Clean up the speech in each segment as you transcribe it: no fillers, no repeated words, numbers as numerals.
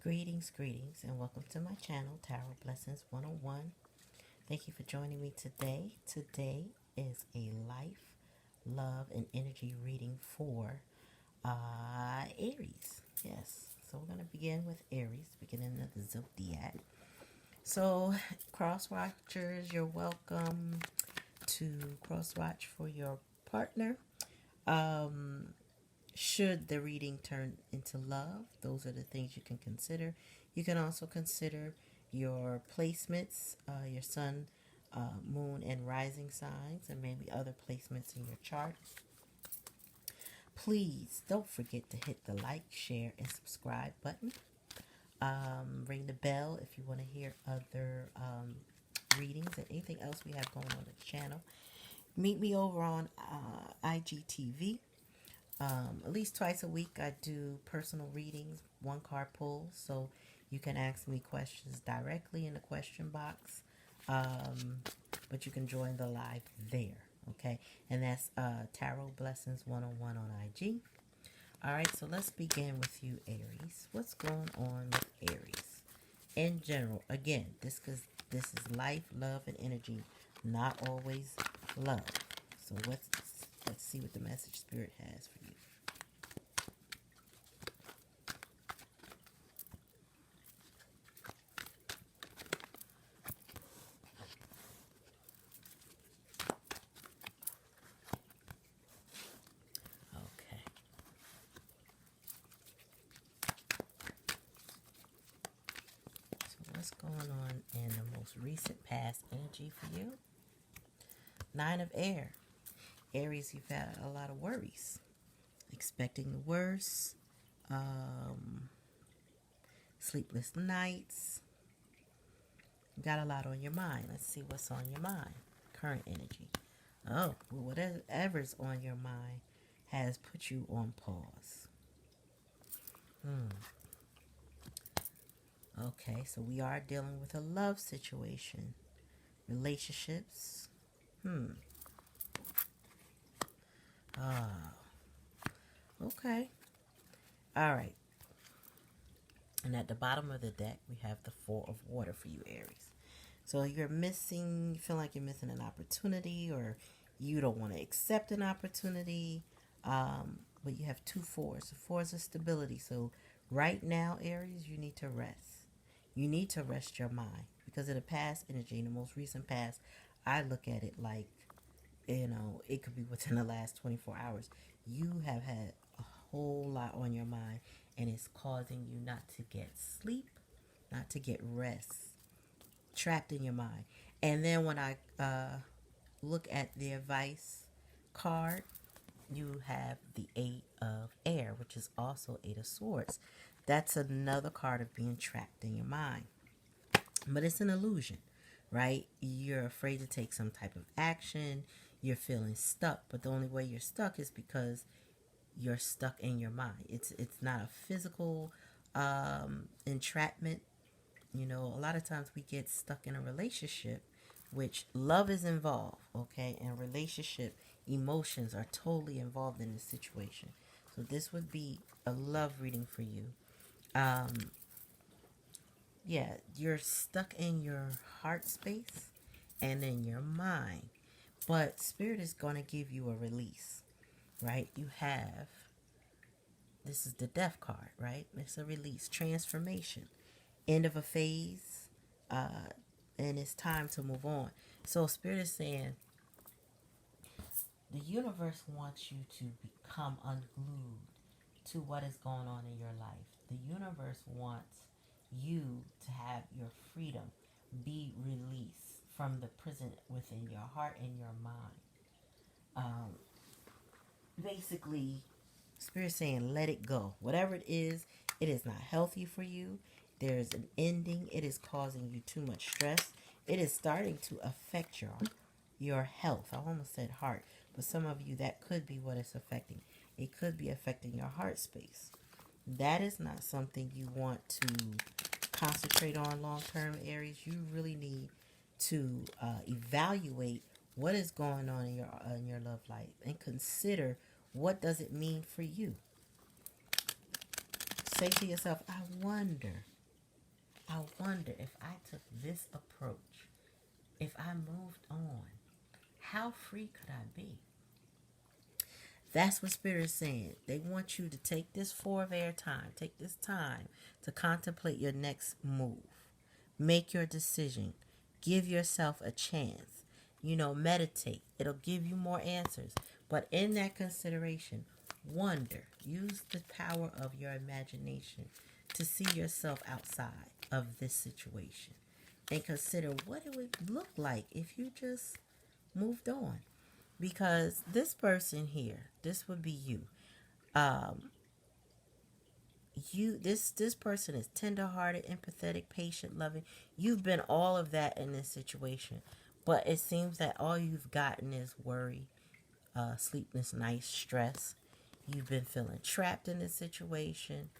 Greetings, and welcome to my channel, Tarot Blessings 101. Thank you for joining me today. Today is a life, love, and energy reading for Aries. Yes, so we're going to begin with Aries, beginning of the zodiac. So, cross watchers, you're welcome to cross watch for your partner. Should the reading turn into love, those are the things you can consider. You can also consider your placements, your sun, moon, and rising signs, and maybe other placements in your chart. Please don't forget to hit the like, share, and subscribe button. Ring the bell if you want to hear other readings and anything else we have going on the channel. Meet me over on IGTV. At least twice a week I do personal readings, one card pull, so you can ask me questions directly in the question box, but you can join the live there, okay? And that's Tarot Blessings 101 on IG. Alright, so let's begin with you, Aries. What's going on with Aries? In general, again, this is life, love, and energy, not always love. So let's see what the message Spirit has for you. Okay. So what's going on in the most recent past energy for you? Nine of Air. Aries, you've had a lot of worries. Expecting the worst. Sleepless nights. You got a lot on your mind. Let's see what's on your mind. Current energy. Oh, well, whatever's on your mind has put you on pause. Okay, so we are dealing with a love situation. Relationships. Okay. All right. And at the bottom of the deck, we have the Four of Water for you, Aries. So you feel like you're missing an opportunity, or you don't want to accept an opportunity, but you have two fours. The fours of stability. So right now, Aries, you need to rest. You need to rest your mind, because in the past energy, in the most recent past, I look at it like, it could be within the last 24 hours. You have had a whole lot on your mind, and it's causing you not to get sleep, not to get rest, trapped in your mind. And then when I look at the advice card, you have the Eight of Air, which is also Eight of Swords. That's another card of being trapped in your mind. But it's an illusion, right? You're afraid to take some type of action. You're feeling stuck, but the only way you're stuck is because you're stuck in your mind. It's not a physical entrapment. A lot of times we get stuck in a relationship, which love is involved, okay? And relationship emotions are totally involved in this situation. So this would be a love reading for you. Yeah, you're stuck in your heart space and in your mind. But Spirit is going to give you a release, right? This is the Death card, right? It's a release, transformation, end of a phase, and it's time to move on. So Spirit is saying the universe wants you to become unglued to what is going on in your life. The universe wants you to have your freedom be released from the prison within your heart and your mind. Basically, Spirit saying let it go. Whatever it is not healthy for you. There's an ending. It is causing you too much stress. It is starting to affect your health. I almost said heart, but some of you, that could be what it's affecting. It could be affecting your heart space. That is not something you want to concentrate on long-term, Aries. You really need to evaluate what is going on in your love life and consider what does it mean for you. say to yourself, I wonder if I took this approach, if I moved on, how free could I be? That's what Spirit is saying. They want you to take this 4 of air time. Take this time to contemplate your next move. Make your decision. Give yourself a chance. Meditate. It'll give you more answers. But in that consideration, wonder. Use the power of your imagination to see yourself outside of this situation. And consider what it would look like if you just moved on. Because this person here, this would be you. This person is tenderhearted, empathetic, patient, loving. You've been all of that in this situation, but it seems that all you've gotten is worry, sleepless nights, stress. You've been feeling trapped in this situation,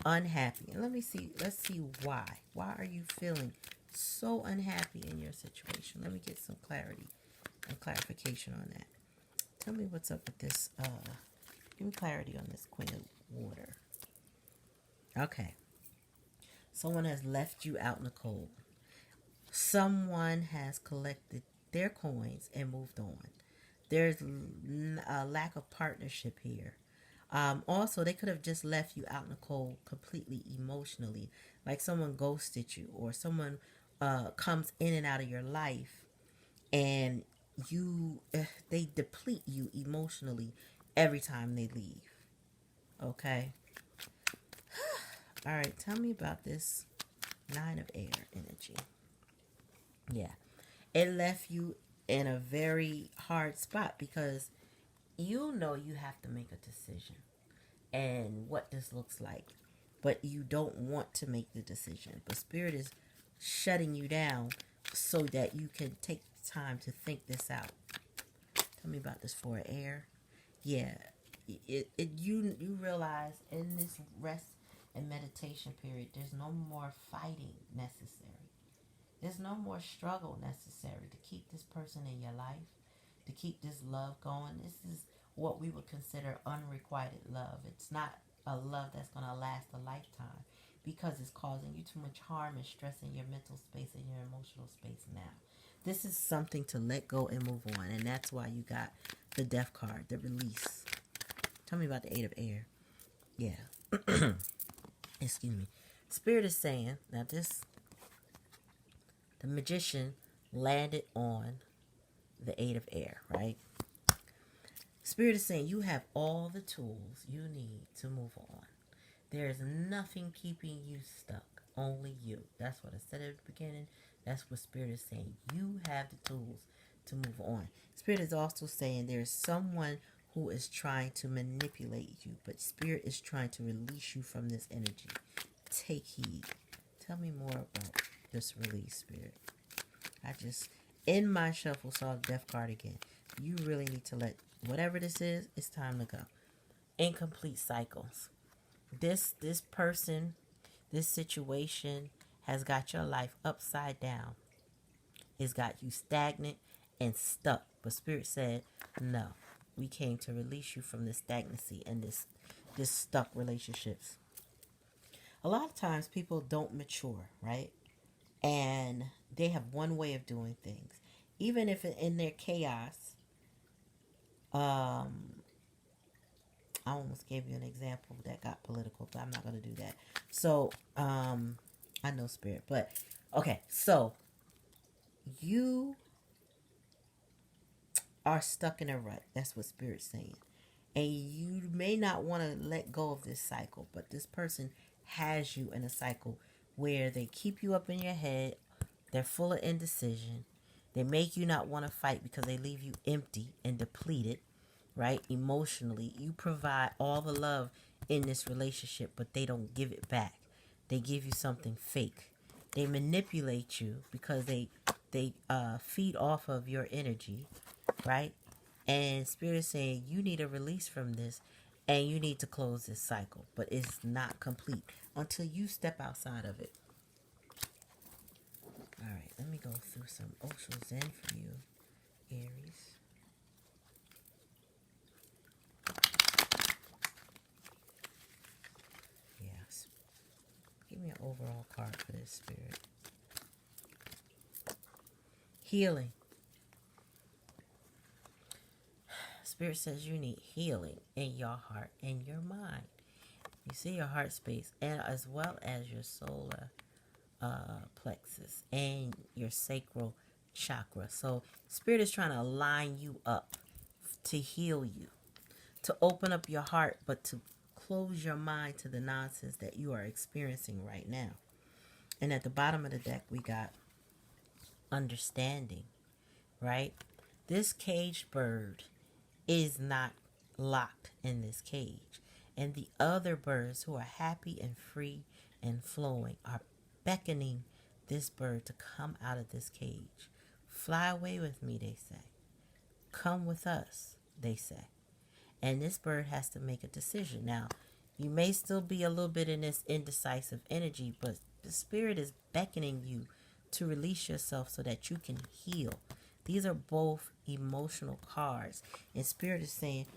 unhappy. And let's see why. Why are you feeling so unhappy in your situation? Let me get some clarity and clarification on that. Tell me what's up with this. Give me clarity on this Queen of Water. Okay. Someone has left you out in the cold. Someone has collected their coins and moved on. There's a lack of partnership here. Also, they could have just left you out in the cold completely emotionally. Like someone ghosted you, or someone comes in and out of your life and they deplete you emotionally every time they leave. Okay. All right, tell me about this 9 of air energy. Yeah, it left you in a very hard spot because you have to make a decision and what this looks like, but you don't want to make the decision. But Spirit is shutting you down so that you can take time to think this out. Tell me about this 4 of air. Yeah, you realize in this rest and meditation period, there's no more fighting necessary. There's no more struggle necessary to keep this person in your life, to keep this love going. This is what we would consider unrequited love. It's not a love that's going to last a lifetime because it's causing you too much harm and stress in your mental space and your emotional space now. This is something to let go and move on, and that's why you got the Death card, the release. Tell me about the 8 of air. Yeah. Excuse me. Spirit is saying, now the Magician landed on the 8 of air, right? Spirit is saying you have all the tools you need to move on. There is nothing keeping you stuck. Only you. That's what I said at the beginning. That's what Spirit is saying. You have the tools to move on. Spirit is also saying there is someone who is trying to manipulate you, but Spirit is trying to release you from this energy. Take heed. Tell me more about this release, Spirit. I just, in my shuffle, saw the Death card again. You really need to let, whatever this is, it's time to go. Incomplete cycles. This person, this situation has got your life upside down. It's got you stagnant and stuck. But Spirit said, no. We came to release you from this stagnancy and this stuck relationships. A lot of times people don't mature, right? And they have one way of doing things. Even if in their chaos, I almost gave you an example that got political, but I'm not going to do that. So, I know Spirit, but okay. So, you are stuck in a rut. That's what Spirit's saying. And you may not want to let go of this cycle, but this person has you in a cycle where they keep you up in your head. They're full of indecision. They make you not want to fight because they leave you empty and depleted, right? Emotionally, you provide all the love in this relationship, but they don't give it back. They give you something fake. They manipulate you because they feed off of your energy, right? And Spirit is saying you need a release from this and you need to close this cycle. But it's not complete until you step outside of it. All right, let me go through some Osho Zen for you, Aries. Yeah, me an overall card for this, Spirit. Healing. Spirit says you need healing in your heart and your mind. You see your heart space, and as well as your solar plexus and your sacral chakra. So Spirit is trying to line you up to heal you, to open up your heart, but to close your mind to the nonsense that you are experiencing right now. And at the bottom of the deck, we got understanding, right? This caged bird is not locked in this cage. And the other birds who are happy and free and flowing are beckoning this bird to come out of this cage. Fly away with me, they say. Come with us, they say. And this bird has to make a decision. Now, you may still be a little bit in this indecisive energy, but the Spirit is beckoning you to release yourself so that you can heal. These are both emotional cards. And Spirit is saying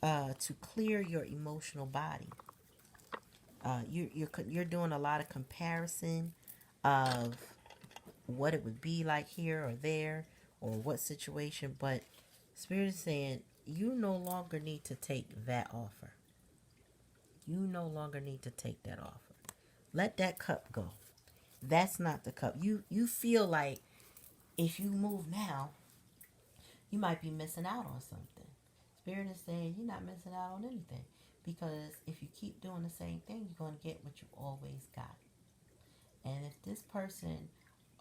to clear your emotional body. You're doing a lot of comparison of what it would be like here or there or what situation. But Spirit is saying you no longer need to take that offer. You no longer need to take that offer. Let that cup go. That's not the cup. You feel like if you move now, you might be missing out on something. Spirit is saying you're not missing out on anything. Because if you keep doing the same thing, you're going to get what you always got. And if this person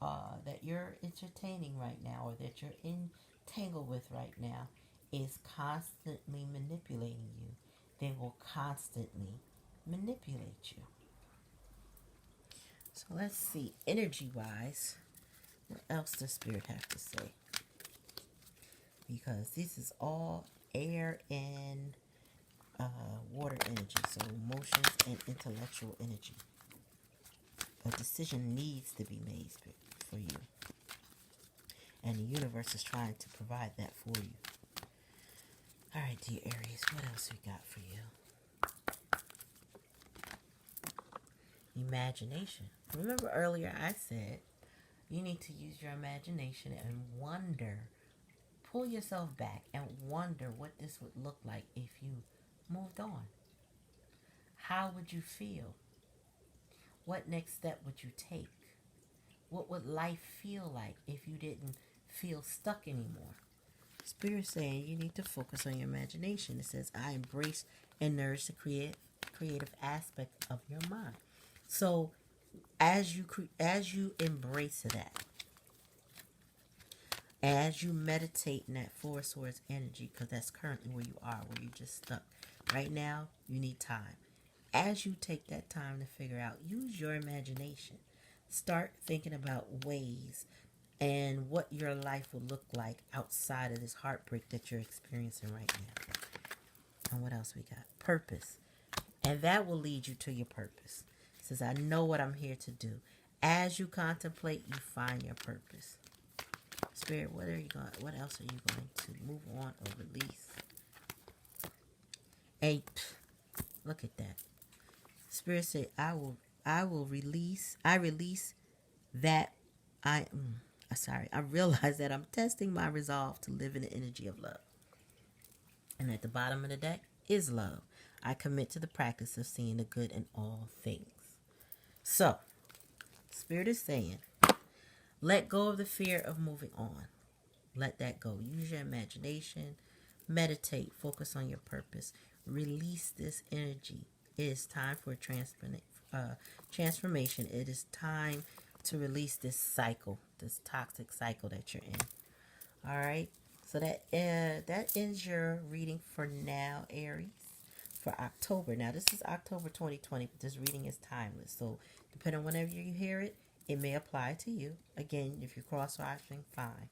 that you're entertaining right now or that you're entangled with right now is constantly manipulating you, they will constantly manipulate you. So let's see, energy-wise, what else does Spirit have to say? Because this is all air and water energy, so emotions and intellectual energy. A decision needs to be made for you. And the universe is trying to provide that for you. All right, dear Aries, what else we got for you? Imagination. Remember earlier I said you need to use your imagination and wonder. Pull yourself back and wonder what this would look like if you moved on. How would you feel? What next step would you take? What would life feel like if you didn't feel stuck anymore? Spirit saying you need to focus on your imagination. It says, I embrace and nourish the creative aspect of your mind. So as you embrace that, as you meditate in that Four of Swords energy, because that's currently where you are, where you're just stuck. Right now, you need time. As you take that time to figure out, use your imagination. Start thinking about ways and what your life will look like outside of this heartbreak that you're experiencing right now. And what else we got? Purpose. And that will lead you to your purpose. It says, I know what I'm here to do. As you contemplate, you find your purpose. Spirit, what else are you going to move on or release? 8. Look at that. Spirit said, I release that I realize that I'm testing my resolve to live in the energy of love. And at the bottom of the deck is love. I commit to the practice of seeing the good in all things. So, Spirit is saying, let go of the fear of moving on. Let that go. Use your imagination. Meditate. Focus on your purpose. Release this energy. It is time for a transformation. It is time to release this cycle, this toxic cycle that you're in. All right. So that ends your reading for now, Aries, for October. Now, this is October 2020, but this reading is timeless. So depending on whenever you hear it, it may apply to you. Again, if you're cross-watching, fine.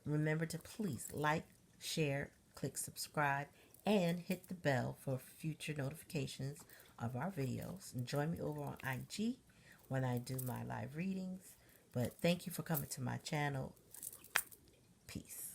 Remember to please like, share, click subscribe, and hit the bell for future notifications of our videos. And join me over on IG when I do my live readings. But thank you for coming to my channel. Peace.